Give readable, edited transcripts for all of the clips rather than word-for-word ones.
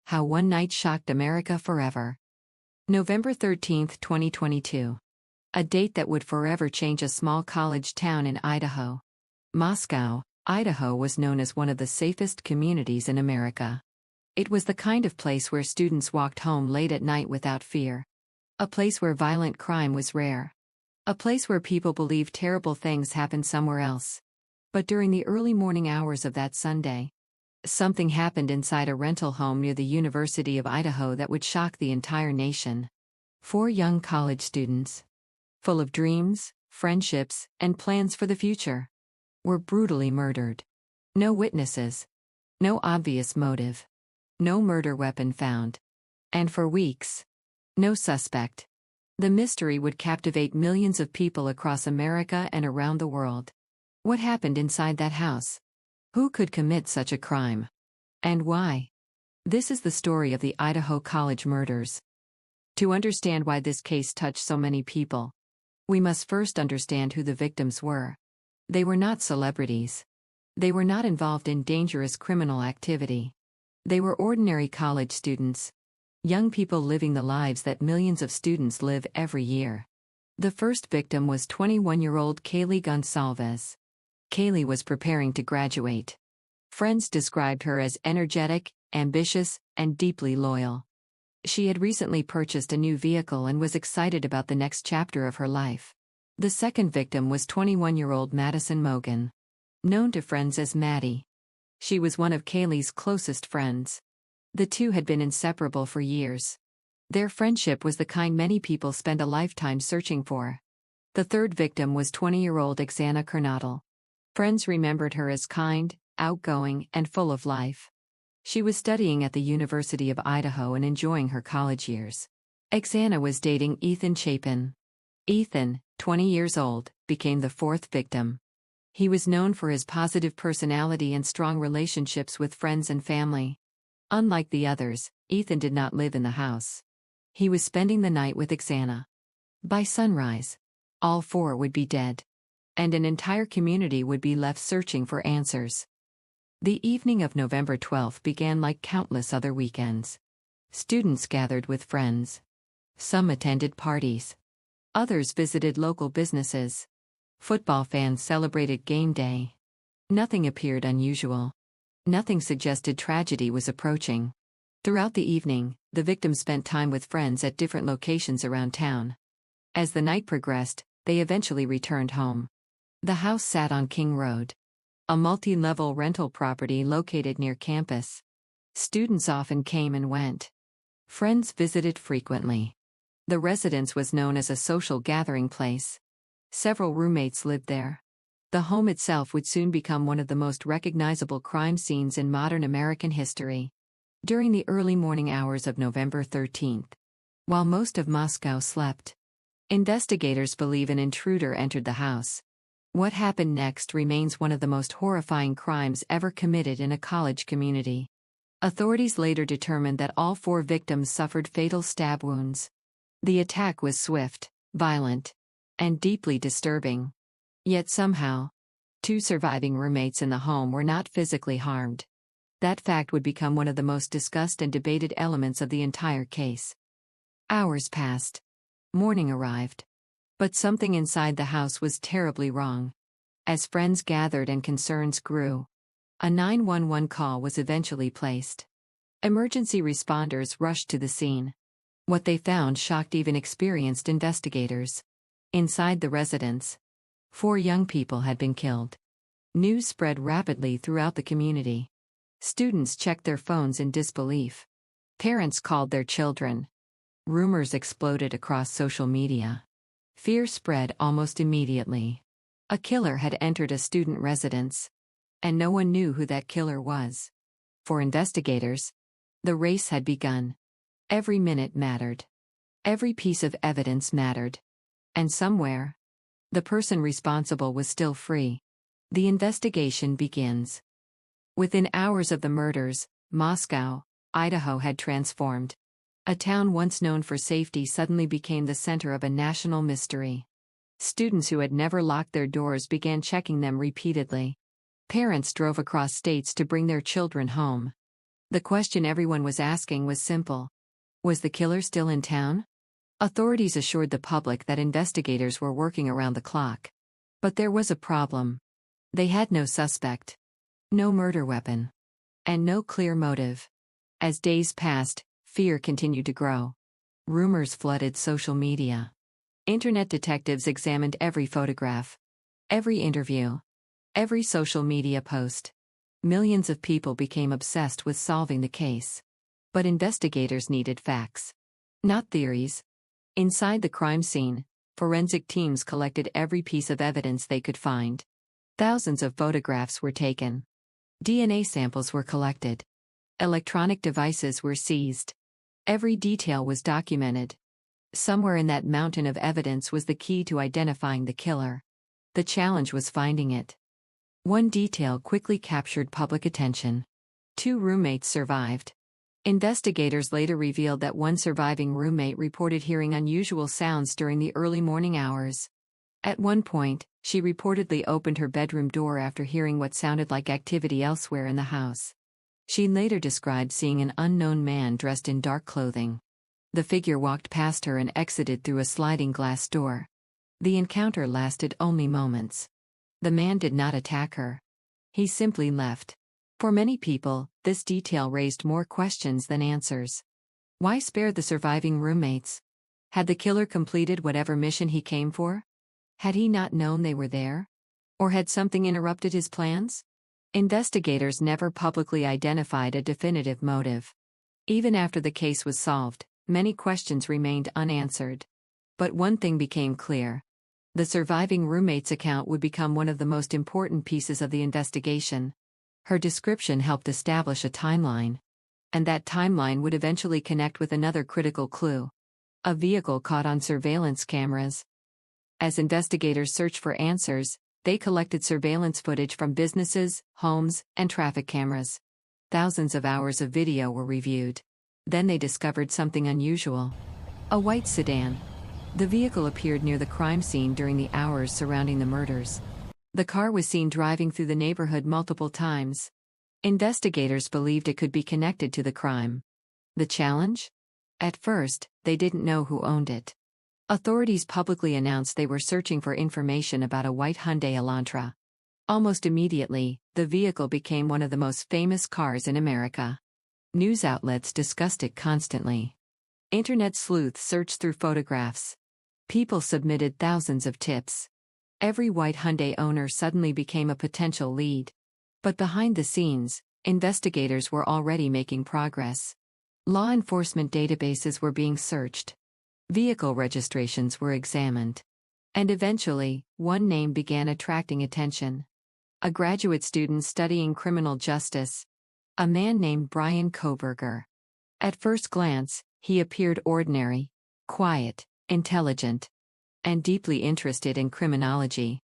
How One Night Shocked America Forever. November 13, 2022. A date that would forever change a small college town in Idaho. Moscow, Idaho was known as one of the safest communities in America. It was the kind of place where students walked home late at night without fear. A place where violent crime was rare. A place where people believed terrible things happened somewhere else. But during the early morning hours of that Sunday, something happened inside a rental home near the University of Idaho that would shock the entire nation. 4 young college students, full of dreams, friendships, and plans for the future, were brutally murdered. No witnesses. No obvious motive. No murder weapon found. And for weeks, no suspect. The mystery would captivate millions of people across America and around the world. What happened inside that house? Who could commit such a crime? And why? This is the story of the Idaho college murders. To understand why this case touched so many people, we must first understand who the victims were. They were not celebrities. They were not involved in dangerous criminal activity. They were ordinary college students. Young people living the lives that millions of students live every year. The first victim was 21-year-old Kaylee Gonsalves. Kaylee was preparing to graduate. Friends described her as energetic, ambitious, and deeply loyal. She had recently purchased a new vehicle and was excited about the next chapter of her life. The second victim was 21-year-old Madison Mogan, known to friends as Maddie. She was one of Kaylee's closest friends. The two had been inseparable for years. Their friendship was the kind many people spend a lifetime searching for. The third victim was 20-year-old Xana Kernodle. Friends remembered her as kind, outgoing, and full of life. She was studying at the University of Idaho and enjoying her college years. Xana was dating Ethan Chapin. Ethan, 20 years old, became the fourth victim. He was known for his positive personality and strong relationships with friends and family. Unlike the others, Ethan did not live in the house. He was spending the night with Xana. By sunrise, all 4 would be dead, and an entire community would be left searching for answers. The evening of November 12 began like countless other weekends. Students gathered with friends. Some attended parties. Others visited local businesses. Football fans celebrated game day. Nothing appeared unusual. Nothing suggested tragedy was approaching. Throughout the evening, the victims spent time with friends at different locations around town. As the night progressed, they eventually returned home. The house sat on King Road, a multi-level rental property located near campus. Students often came and went. Friends visited frequently. The residence was known as a social gathering place. Several roommates lived there. The home itself would soon become one of the most recognizable crime scenes in modern American history. During the early morning hours of November 13, while most of Moscow slept, investigators believe an intruder entered the house. What happened next remains one of the most horrifying crimes ever committed in a college community. Authorities later determined that all 4 victims suffered fatal stab wounds. The attack was swift, violent, and deeply disturbing. Yet somehow, 2 surviving roommates in the home were not physically harmed. That fact would become one of the most discussed and debated elements of the entire case. Hours passed. Morning arrived. But something inside the house was terribly wrong. As friends gathered and concerns grew, a 911 call was eventually placed. Emergency responders rushed to the scene. What they found shocked even experienced investigators. Inside the residence, 4 young people had been killed. News spread rapidly throughout the community. Students checked their phones in disbelief. Parents called their children. Rumors exploded across social media. Fear spread almost immediately. A killer had entered a student residence, and no one knew who that killer was. For investigators, the race had begun. Every minute mattered. Every piece of evidence mattered. And somewhere, the person responsible was still free. The investigation begins. Within hours of the murders, Moscow, Idaho had transformed. A town once known for safety suddenly became the center of a national mystery. Students who had never locked their doors began checking them repeatedly. Parents drove across states to bring their children home. The question everyone was asking was simple. Was the killer still in town? Authorities assured the public that investigators were working around the clock. But there was a problem. They had no suspect, no murder weapon, and no clear motive. As days passed, fear continued to grow. Rumors flooded social media. Internet detectives examined every photograph, every interview, every social media post. Millions of people became obsessed with solving the case. But investigators needed facts, not theories. Inside the crime scene, forensic teams collected every piece of evidence they could find. Thousands of photographs were taken. DNA samples were collected. Electronic devices were seized. Every detail was documented. Somewhere in that mountain of evidence was the key to identifying the killer. The challenge was finding it. One detail quickly captured public attention. 2 roommates survived. Investigators later revealed that one surviving roommate reported hearing unusual sounds during the early morning hours. At one point, she reportedly opened her bedroom door after hearing what sounded like activity elsewhere in the house. She later described seeing an unknown man dressed in dark clothing. The figure walked past her and exited through a sliding glass door. The encounter lasted only moments. The man did not attack her. He simply left. For many people, this detail raised more questions than answers. Why spare the surviving roommates? Had the killer completed whatever mission he came for? Had he not known they were there? Or had something interrupted his plans? Investigators never publicly identified a definitive motive. Even after the case was solved, many questions remained unanswered. But one thing became clear. The surviving roommate's account would become one of the most important pieces of the investigation. Her description helped establish a timeline. And that timeline would eventually connect with another critical clue: a vehicle caught on surveillance cameras. As investigators searched for answers, they collected surveillance footage from businesses, homes, and traffic cameras. Thousands of hours of video were reviewed. Then they discovered something unusual: a white sedan. The vehicle appeared near the crime scene during the hours surrounding the murders. The car was seen driving through the neighborhood multiple times. Investigators believed it could be connected to the crime. The challenge? At first, they didn't know who owned it. Authorities publicly announced they were searching for information about a white Hyundai Elantra. Almost immediately, the vehicle became one of the most famous cars in America. News outlets discussed it constantly. Internet sleuths searched through photographs. People submitted thousands of tips. Every white Hyundai owner suddenly became a potential lead. But behind the scenes, investigators were already making progress. Law enforcement databases were being searched. Vehicle registrations were examined. And eventually, one name began attracting attention. A graduate student studying criminal justice. A man named Bryan Kohberger. At first glance, he appeared ordinary, quiet, intelligent, and deeply interested in criminology.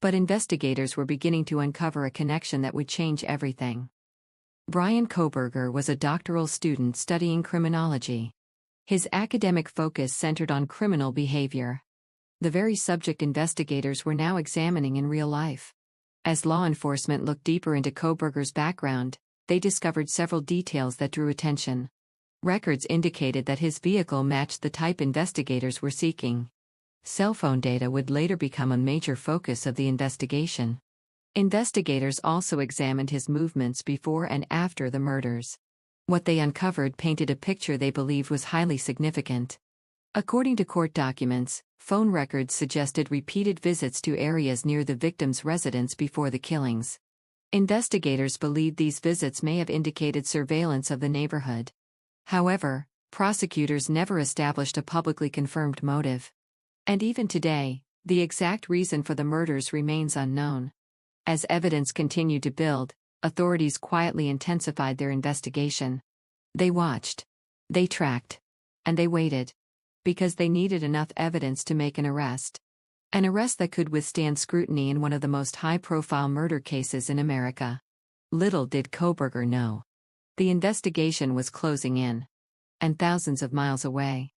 But investigators were beginning to uncover a connection that would change everything. Bryan Kohberger was a doctoral student studying criminology. His academic focus centered on criminal behavior, the very subject investigators were now examining in real life. As law enforcement looked deeper into Kohberger's background, they discovered several details that drew attention. Records indicated that his vehicle matched the type investigators were seeking. Cell phone data would later become a major focus of the investigation. Investigators also examined his movements before and after the murders. What they uncovered painted a picture they believed was highly significant. According to court documents, phone records suggested repeated visits to areas near the victim's residence before the killings. Investigators believed these visits may have indicated surveillance of the neighborhood. However, prosecutors never established a publicly confirmed motive. And even today, the exact reason for the murders remains unknown. As evidence continued to build, authorities quietly intensified their investigation. They watched, they tracked, and they waited. Because they needed enough evidence to make an arrest. An arrest that could withstand scrutiny in one of the most high-profile murder cases in America. Little did Kohberger know. The investigation was closing in. And thousands of miles away.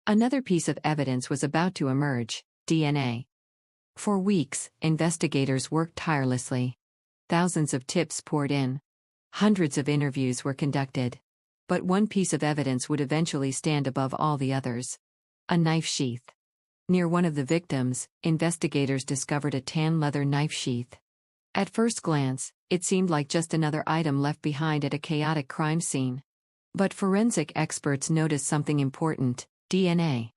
Another piece of evidence was about to emerge: DNA. For weeks, investigators worked tirelessly. Thousands of tips poured in. Hundreds of interviews were conducted. But one piece of evidence would eventually stand above all the others: a knife sheath. Near one of the victims, investigators discovered a tan leather knife sheath. At first glance, it seemed like just another item left behind at a chaotic crime scene. But forensic experts noticed something important: DNA.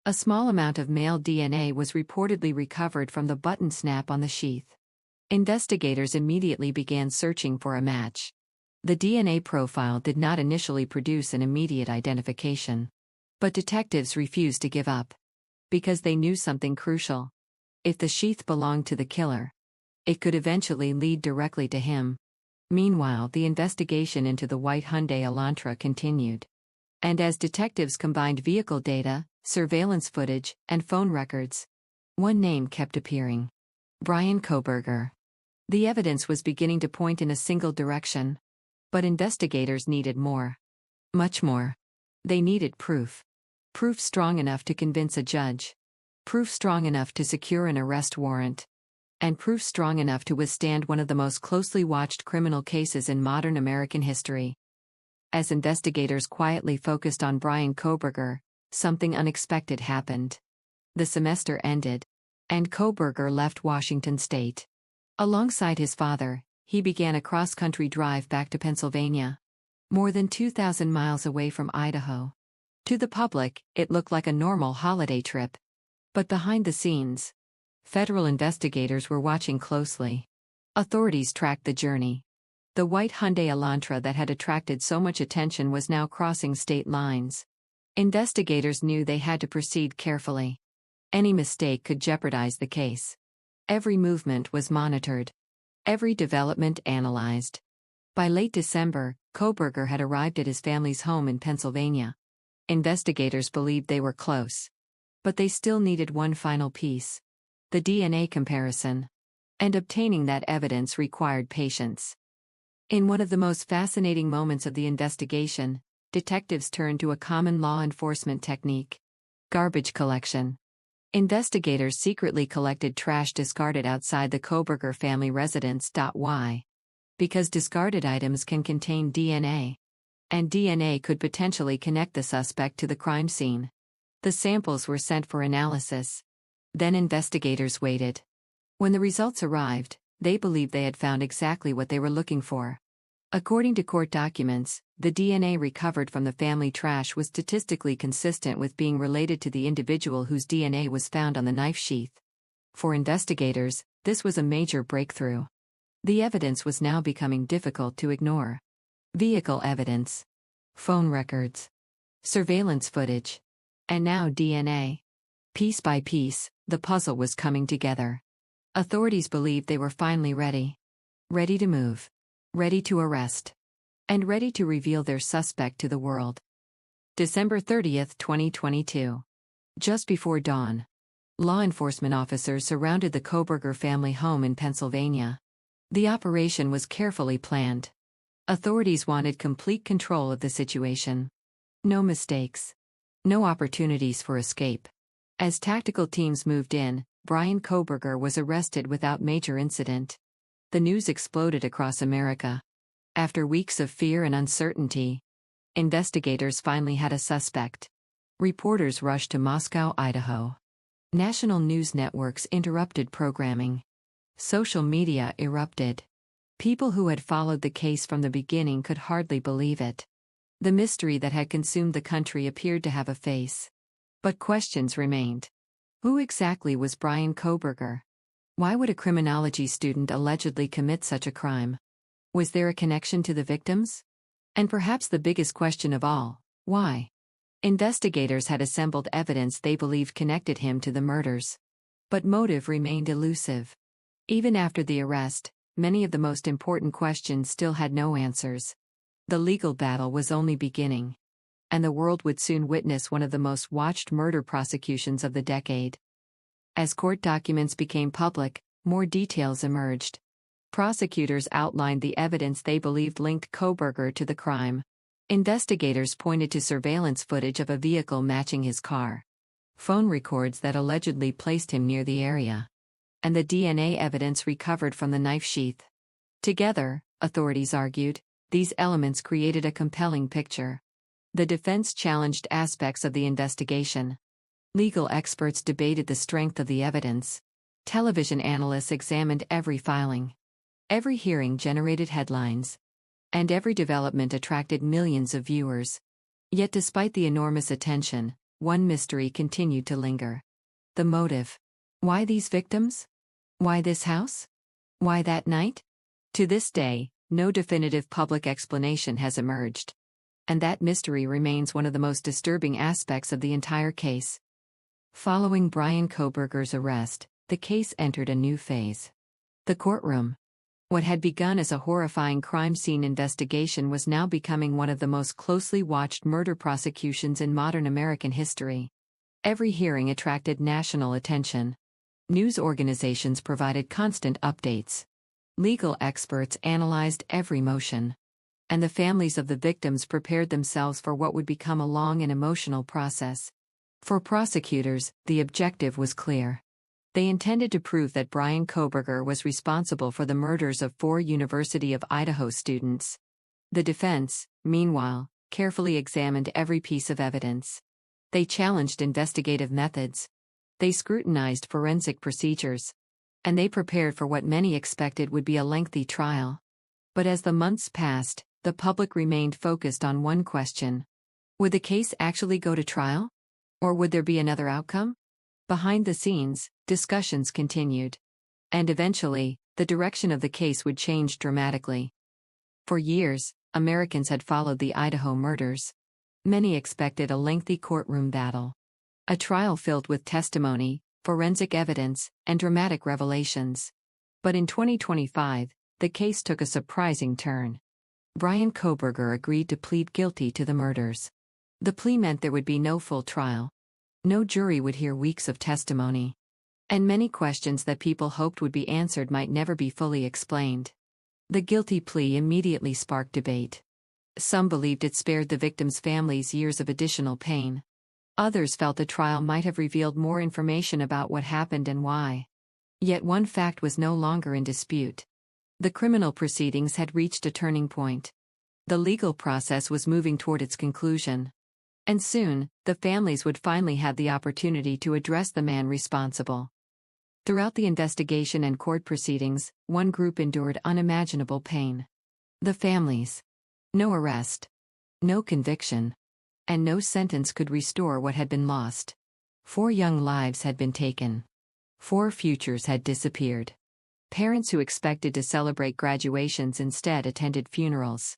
A small amount of male DNA was reportedly recovered from the button snap on the sheath. Investigators immediately began searching for a match. The DNA profile did not initially produce an immediate identification. But detectives refused to give up. Because they knew something crucial. If the sheath belonged to the killer, it could eventually lead directly to him. Meanwhile, the investigation into the white Hyundai Elantra continued. And as detectives combined vehicle data, surveillance footage, and phone records, one name kept appearing: Bryan Kohberger. The evidence was beginning to point in a single direction. But investigators needed more. Much more. They needed proof. Proof strong enough to convince a judge. Proof strong enough to secure an arrest warrant. And proof strong enough to withstand one of the most closely watched criminal cases in modern American history. As investigators quietly focused on Bryan Kohberger, something unexpected happened. The semester ended, and Kohberger left Washington State. Alongside his father, he began a cross-country drive back to Pennsylvania. More than 2,000 miles away from Idaho. To the public, it looked like a normal holiday trip. But behind the scenes, federal investigators were watching closely. Authorities tracked the journey. The white Hyundai Elantra that had attracted so much attention was now crossing state lines. Investigators knew they had to proceed carefully. Any mistake could jeopardize the case. Every movement was monitored. Every development analyzed. By late December, Kohberger had arrived at his family's home in Pennsylvania. Investigators believed they were close. But they still needed one final piece: the DNA comparison. And obtaining that evidence required patience. In one of the most fascinating moments of the investigation, detectives turned to a common law enforcement technique: garbage collection. Investigators secretly collected trash discarded outside the Kohberger family residence. Why? Because discarded items can contain DNA. And DNA could potentially connect the suspect to the crime scene. The samples were sent for analysis. Then investigators waited. When the results arrived, they believed they had found exactly what they were looking for. According to court documents, the DNA recovered from the family trash was statistically consistent with being related to the individual whose DNA was found on the knife sheath. For investigators, this was a major breakthrough. The evidence was now becoming difficult to ignore. Vehicle evidence, phone records, surveillance footage, and now DNA. Piece by piece, the puzzle was coming together. Authorities believed they were finally ready. Ready to move. Ready to arrest. And ready to reveal their suspect to the world. December 30, 2022. Just before dawn, law enforcement officers surrounded the Kohberger family home in Pennsylvania. The operation was carefully planned. Authorities wanted complete control of the situation. No mistakes. No opportunities for escape. As tactical teams moved in, Bryan Kohberger was arrested without major incident. The news exploded across America. After weeks of fear and uncertainty, investigators finally had a suspect. Reporters rushed to Moscow, Idaho. National news networks interrupted programming. Social media erupted. People who had followed the case from the beginning could hardly believe it. The mystery that had consumed the country appeared to have a face. But questions remained. Who exactly was Bryan Kohberger? Why would a criminology student allegedly commit such a crime? Was there a connection to the victims? And perhaps the biggest question of all, why? Investigators had assembled evidence they believed connected him to the murders. But motive remained elusive. Even after the arrest, many of the most important questions still had no answers. The legal battle was only beginning. And the world would soon witness one of the most watched murder prosecutions of the decade. As court documents became public, more details emerged. Prosecutors outlined the evidence they believed linked Kohberger to the crime. Investigators pointed to surveillance footage of a vehicle matching his car, phone records that allegedly placed him near the area, and the DNA evidence recovered from the knife sheath. Together, authorities argued, these elements created a compelling picture. The defense challenged aspects of the investigation. Legal experts debated the strength of the evidence. Television analysts examined every filing. Every hearing generated headlines. And every development attracted millions of viewers. Yet despite the enormous attention, one mystery continued to linger. The motive. Why these victims? Why this house? Why that night? To this day, no definitive public explanation has emerged. And that mystery remains one of the most disturbing aspects of the entire case. Following Bryan Kohberger's arrest, the case entered a new phase. The courtroom. What had begun as a horrifying crime scene investigation was now becoming one of the most closely watched murder prosecutions in modern American history. Every hearing attracted national attention. News organizations provided constant updates. Legal experts analyzed every motion. And the families of the victims prepared themselves for what would become a long and emotional process. For prosecutors, the objective was clear. They intended to prove that Bryan Kohberger was responsible for the murders of 4 University of Idaho students. The defense, meanwhile, carefully examined every piece of evidence. They challenged investigative methods. They scrutinized forensic procedures. And they prepared for what many expected would be a lengthy trial. But as the months passed, the public remained focused on one question. Would the case actually go to trial? Or would there be another outcome? Behind the scenes, discussions continued. And eventually, the direction of the case would change dramatically. For years, Americans had followed the Idaho murders. Many expected a lengthy courtroom battle. A trial filled with testimony, forensic evidence, and dramatic revelations. But in 2025, the case took a surprising turn. Bryan Kohberger agreed to plead guilty to the murders. The plea meant there would be no full trial. No jury would hear weeks of testimony. And many questions that people hoped would be answered might never be fully explained. The guilty plea immediately sparked debate. Some believed it spared the victims' families years of additional pain. Others felt the trial might have revealed more information about what happened and why. Yet one fact was no longer in dispute. The criminal proceedings had reached a turning point. The legal process was moving toward its conclusion. And soon, the families would finally have the opportunity to address the man responsible. Throughout the investigation and court proceedings, one group endured unimaginable pain. The families. No arrest. No conviction. And no sentence could restore what had been lost. 4 young lives had been taken. 4 futures had disappeared. Parents who expected to celebrate graduations instead attended funerals.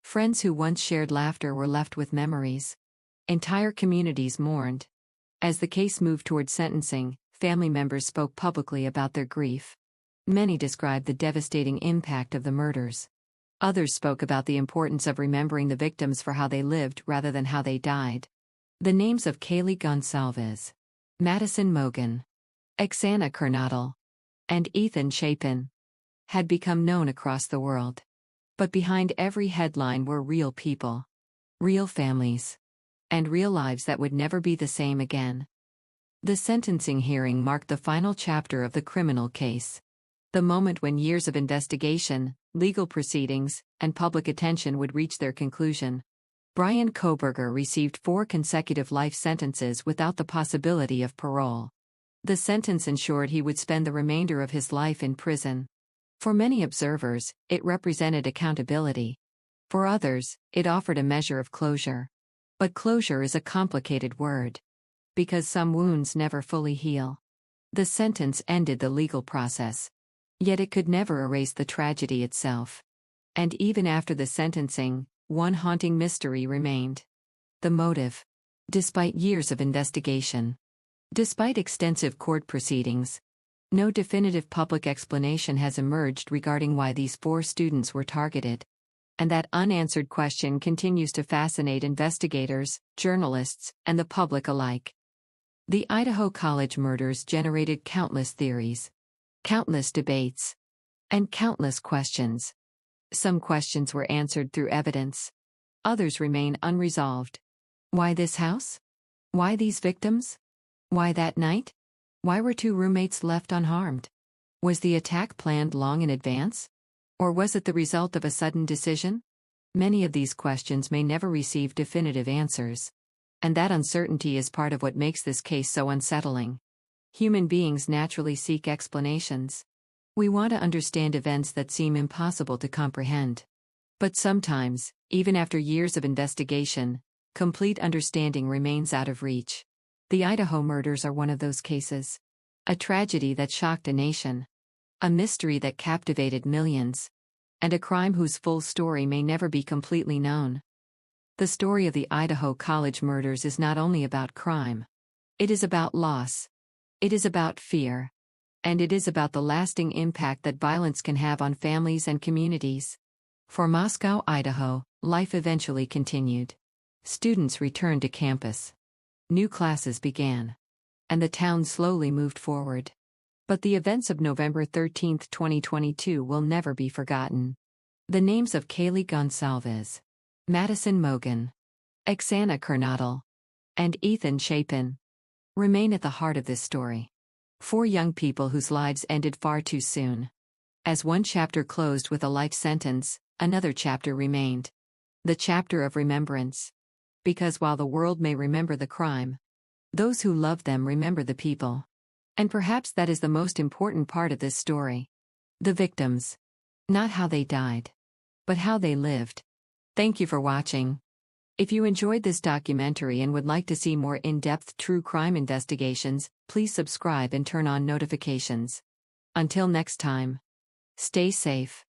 Friends who once shared laughter were left with memories. Entire communities mourned. As the case moved toward sentencing, family members spoke publicly about their grief. Many described the devastating impact of the murders. Others spoke about the importance of remembering the victims for how they lived rather than how they died. The names of Kaylee Gonsalves, Madison Mogan, Oksana Kernodle, and Ethan Chapin had become known across the world. But behind every headline were real people, real families, and real lives that would never be the same again. The sentencing hearing marked the final chapter of the criminal case. The moment when years of investigation, legal proceedings, and public attention would reach their conclusion. Bryan Kohberger received 4 consecutive life sentences without the possibility of parole. The sentence ensured he would spend the remainder of his life in prison. For many observers, it represented accountability. For others, it offered a measure of closure. But closure is a complicated word. Because some wounds never fully heal. The sentence ended the legal process. Yet it could never erase the tragedy itself. And even after the sentencing, one haunting mystery remained. The motive. Despite years of investigation. Despite extensive court proceedings. No definitive public explanation has emerged regarding why these 4 students were targeted. And that unanswered question continues to fascinate investigators, journalists, and the public alike. The Idaho College murders generated countless theories. Countless debates. And countless questions. Some questions were answered through evidence. Others remain unresolved. Why this house? Why these victims? Why that night? Why were 2 roommates left unharmed? Was the attack planned long in advance? Or was it the result of a sudden decision? Many of these questions may never receive definitive answers. And that uncertainty is part of what makes this case so unsettling. Human beings naturally seek explanations. We want to understand events that seem impossible to comprehend. But sometimes, even after years of investigation, complete understanding remains out of reach. The Idaho murders are one of those cases. A tragedy that shocked a nation. A mystery that captivated millions. And a crime whose full story may never be completely known. The story of the Idaho college murders is not only about crime. It is about loss. It is about fear. And it is about the lasting impact that violence can have on families and communities. For Moscow, Idaho, life eventually continued. Students returned to campus. New classes began. And the town slowly moved forward. But the events of November 13, 2022 will never be forgotten. The names of Kaylee Gonsalves, Madison Mogan, Oksana Kernodle, and Ethan Chapin remain at the heart of this story. 4 young people whose lives ended far too soon. As one chapter closed with a life sentence, another chapter remained. The chapter of remembrance. Because while the world may remember the crime, those who love them remember the people. And perhaps that is the most important part of this story. The victims. Not how they died, but how they lived. Thank you for watching. If you enjoyed this documentary and would like to see more in-depth true crime investigations, please subscribe and turn on notifications. Until next time, stay safe.